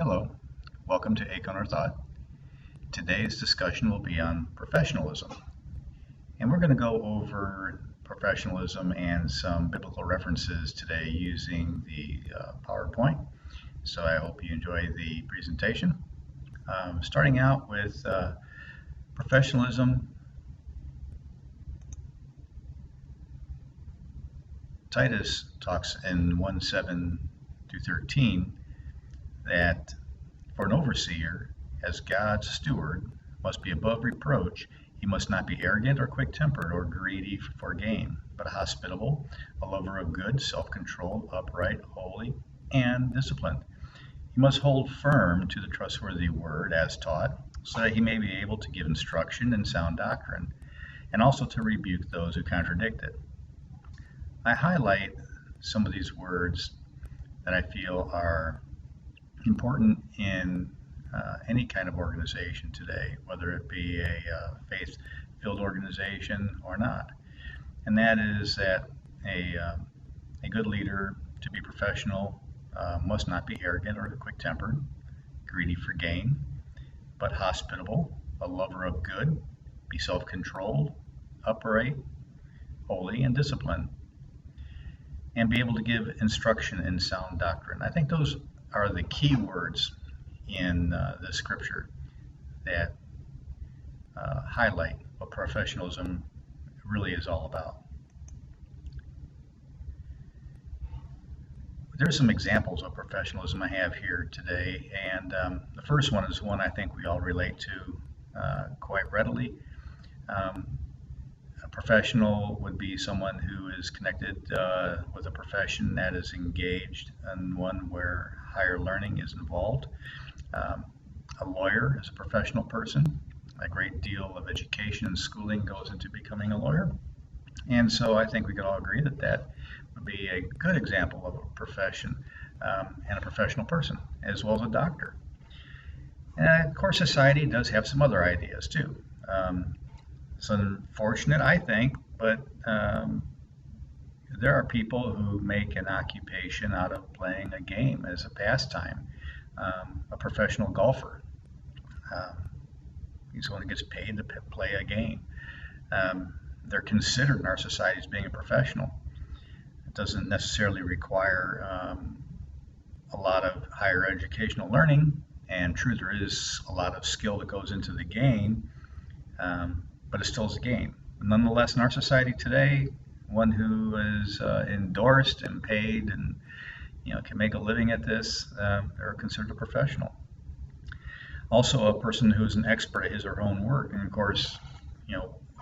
Hello, welcome to Acorn Thought. Today's discussion will be on professionalism, and we're going to go over professionalism and some biblical references today using the PowerPoint. So I hope you enjoy the presentation. Starting out with professionalism, Titus talks in 1:7-13 that for an overseer, as God's steward, must be above reproach. He must not be arrogant or quick-tempered or greedy for gain, but hospitable, a lover of good, self-controlled, upright, holy, and disciplined. He must hold firm to the trustworthy word as taught, so that he may be able to give instruction in sound doctrine, and also to rebuke those who contradict it. I highlight some of these words that I feel are important in any kind of organization today, whether it be a faith-filled organization or not. And that is that a good leader, to be professional, must not be arrogant or quick-tempered, greedy for gain, but hospitable, a lover of good, be self-controlled, upright, holy, and disciplined, and be able to give instruction in sound doctrine. I think those are the key words in the scripture that highlight what professionalism really is all about. There's some examples of professionalism I have here today, and the first one is one I think we all relate to quite readily. A professional would be someone who is connected with a profession that is engaged and one where higher learning is involved. A lawyer is a professional person. A great deal of education and schooling goes into becoming a lawyer. And so I think we could all agree that that would be a good example of a profession and a professional person, as well as a doctor. And of course, society does have some other ideas too. It's unfortunate, I think, but there are people who make an occupation out of playing a game as a pastime. A professional golfer, he's the one who gets paid to play a game. They're considered in our society as being a professional. It doesn't necessarily require a lot of higher educational learning, and true, there is a lot of skill that goes into the game, but it still is a game. Nonetheless, in our society today, one who is endorsed and paid and can make a living at this, they're considered a professional. Also, a person who's an expert at his or her own work, and of course,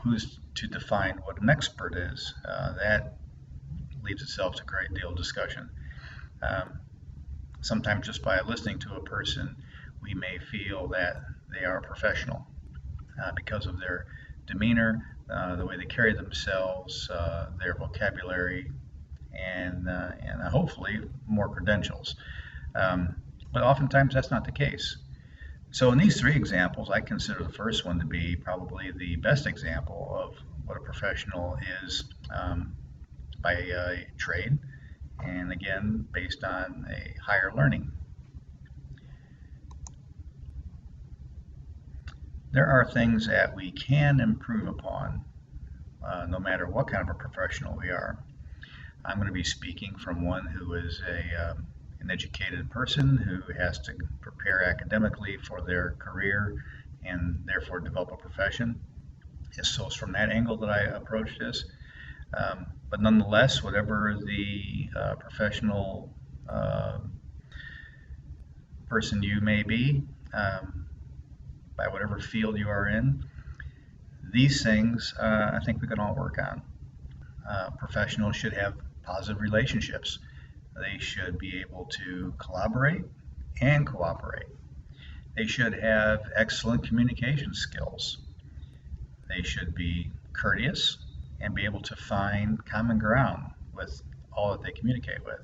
who's to define what an expert is? That leaves itself to a great deal of discussion. Sometimes just by listening to a person, we may feel that they are a professional because of their demeanor, the way they carry themselves, their vocabulary, and hopefully more credentials. But oftentimes that's not the case. So in these three examples, I consider the first one to be probably the best example of what a professional is by trade, and again, based on a higher learning. There are things that we can improve upon no matter what kind of a professional we are. I'm going to be speaking from one who is an educated person who has to prepare academically for their career and therefore develop a profession. So it's from that angle that I approach this. But nonetheless, whatever the professional person you may be, by whatever field you are in, these things I think we can all work on. Professionals should have positive relationships. They should be able to collaborate and cooperate. They should have excellent communication skills. They should be courteous and be able to find common ground with all that they communicate with.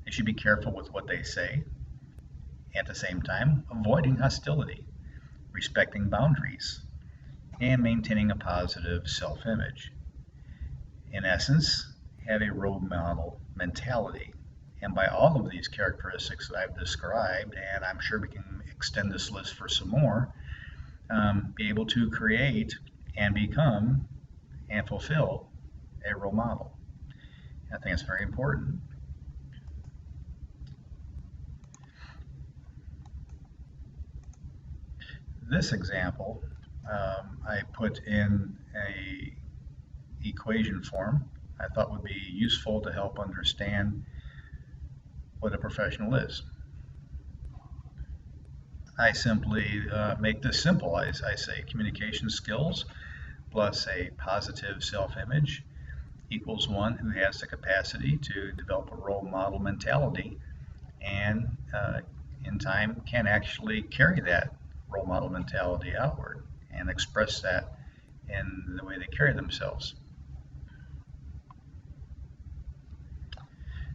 They should be careful with what they say, at the same time avoiding hostility, respecting boundaries, and maintaining a positive self-image. In essence, have a role model mentality And by all of these characteristics that I've described, and I'm sure we can extend this list for some more, be able to create and become and fulfill a role model. I think it's very important. This example I put in a equation form I thought would be useful to help understand what a professional is. I simply make this simple. I say communication skills plus a positive self-image equals one who has the capacity to develop a role model mentality and in time can actually carry that role model mentality outward and express that in the way they carry themselves.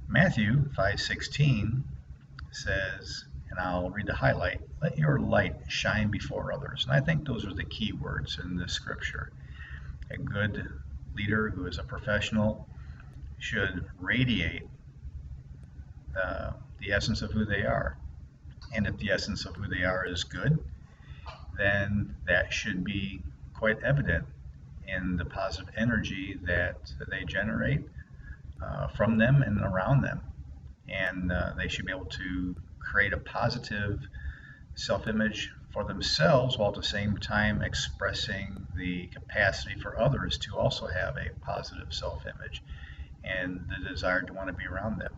Matthew 5:16 says, and I'll read the highlight, let your light shine before others. And I think those are the key words in this scripture. A good leader who is a professional should radiate the essence of who they are. And if the essence of who they are is good, then that should be quite evident in the positive energy that they generate from them and around them. And they should be able to create a positive self-image for themselves while at the same time expressing the capacity for others to also have a positive self-image and the desire to want to be around them.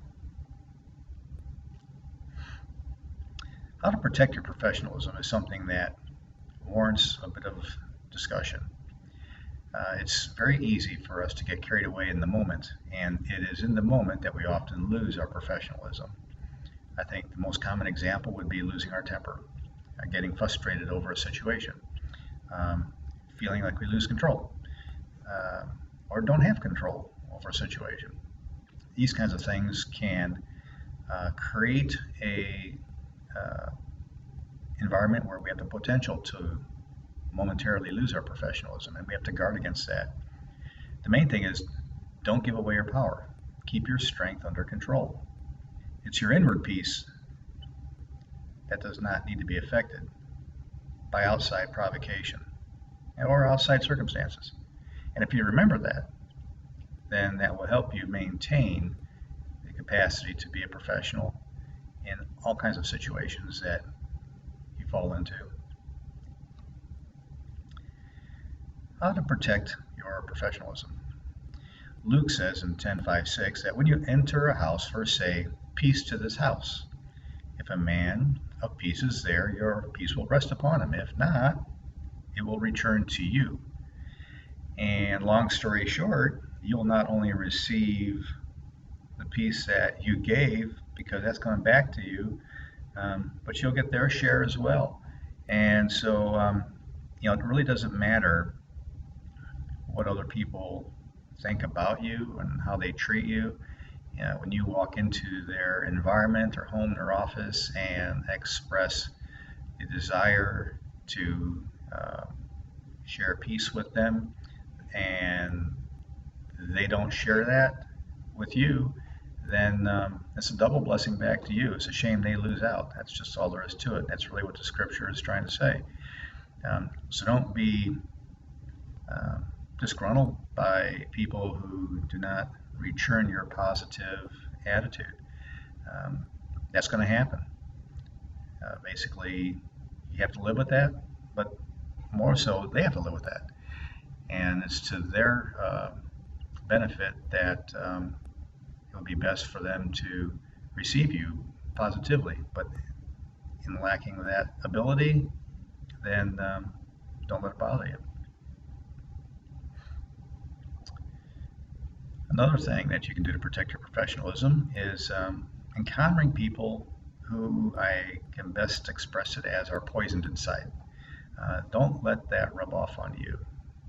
How to protect your professionalism is something that warrants a bit of discussion. It's very easy for us to get carried away in the moment, and it is in the moment that we often lose our professionalism. I think the most common example would be losing our temper, getting frustrated over a situation, feeling like we lose control, or don't have control over a situation. These kinds of things can create a environment where we have the potential to momentarily lose our professionalism, and we have to guard against that. The main thing is don't give away your power. Keep your strength under control. It's your inward peace that does not need to be affected by outside provocation or outside circumstances. And if you remember that, then that will help you maintain the capacity to be a professional in all kinds of situations that you fall into. How to protect your professionalism. Luke says in 10:5-6 that when you enter a house, first say, peace to this house. If a man of peace is there, your peace will rest upon him. If not, it will return to you. And long story short, you'll not only receive the peace that you gave, because that's coming back to you, but you'll get their share as well. And so, it really doesn't matter what other people think about you and how they treat you. When you walk into their environment or home or office and express the desire to share peace with them, and they don't share that with you, then it's a double blessing back to you. It's a shame they lose out. That's just all there is to it. That's really what the scripture is trying to say. So don't be disgruntled by people who do not return your positive attitude. That's going to happen. Basically, you have to live with that, but more so, they have to live with that. And it's to their benefit that it would be best for them to receive you positively. But in lacking that ability, then don't let it bother you. Another thing that you can do to protect your professionalism is encountering people who I can best express it as are poisoned inside. Don't let that rub off on you.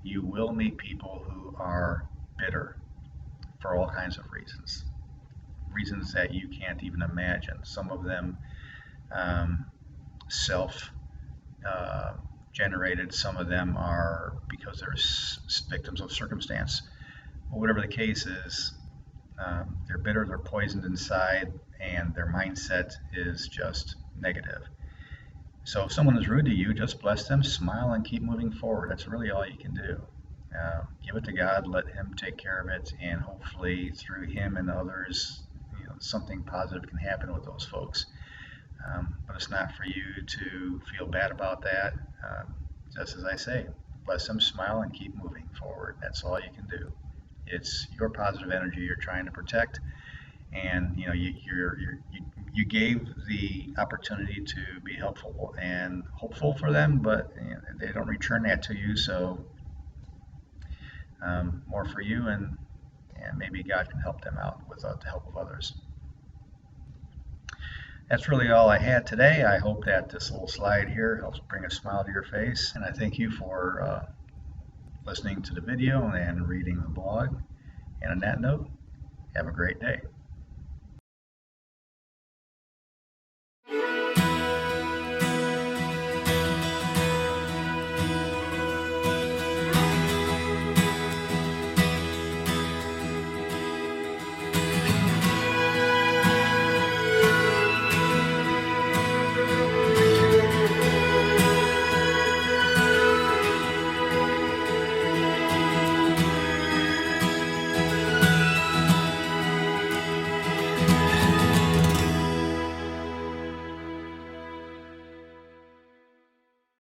You will meet people who are bitter for all kinds of reasons that you can't even imagine. Some of them self-generated, some of them are because they're victims of circumstance. But whatever the case is, They're bitter, they're poisoned inside, and their mindset is just negative. So if someone is rude to you, just bless them, smile, and keep moving forward. That's really all you can do. Give it to God, let Him take care of it, and hopefully through Him and others, something positive can happen with those folks. But it's not for you to feel bad about that. Just as I say, bless them, smile, and keep moving forward. That's all you can do. It's your positive energy you're trying to protect, and you gave the opportunity to be helpful and hopeful for them, but they don't return that to you. So more for you, and maybe God can help them out with the help of others. That's really all I had today. I hope that this little slide here helps bring a smile to your face, and I thank you for listening to the video and reading the blog. And on that note, have a great day.